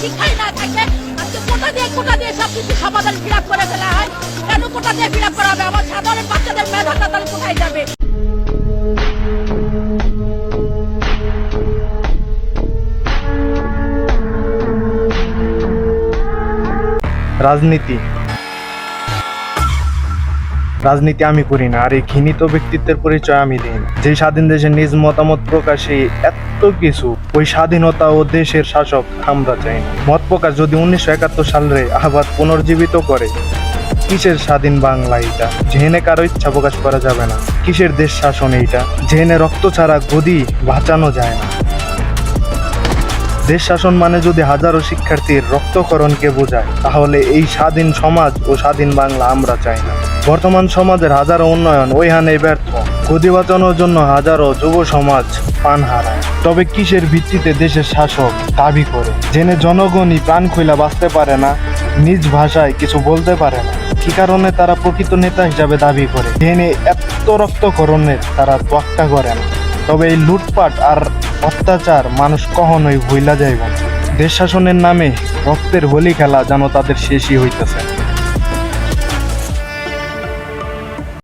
শিক্ষাই না থাকে আজকে কোটা দিয়ে সবকিছু সমাধান ফিরাপ করে ফেলা হয়। কেন কোটা দিয়ে ফিরাপ করা হবে? আমার সাধারণ বাচ্চাদের মেধাটা তাহলে কোথায় যাবে? রাজনীতি আমি করি না, আর এই ঘৃণিত ব্যক্তিত্বের পরিচয় আমি দিই না। যে স্বাধীন দেশে নিজ মতামত প্রকাশে এত কিছু, ওই স্বাধীনতা ও দেশের শাসক আমরা চাই না। মত প্রকাশ যদি 1971 সালে আবার পুনর্জীবিত করে, কিসের স্বাধীন বাংলা এটা? জেনে কারো ইচ্ছা প্রকাশ করা যাবে না। কিসের দেশ শাসন এইটা? জেনে রক্ত ছাড়া গদি বাঁচানো যায় না। দেশ শাসন মানে যদি হাজারো শিক্ষার্থীর রক্তক্ষরণকে বোঝায়, তাহলে এই স্বাধীন সমাজ ও স্বাধীন বাংলা আমরা চাই না। বর্তমান সমাজের হাজারো উন্নয়ন ওইখানে ব্যর্থ। গদি বাঁচানোর জন্য হাজারো যুব সমাজ প্রাণ হারায়। তবে কিসের ভিত্তিতে দেশের শাসক দাবি করে? জেনে জনগণই প্রাণ খুইলা বাঁচতে পারে না, নিজ ভাষায় কিছু বলতে পারে না। কি কারণে তারা প্রকৃত নেতা হিসাবে দাবি করে? জেনে এত রক্তক্ষরণের তারা তোয়াক্কা করে না। তবে এই লুটপাট আর অত্যাচার মানুষ কখনোই ভুইলা যাইব না। দেশ শাসনের নামে রক্তের হোলি খেলা যেন তাদের শেষই হইতেছে।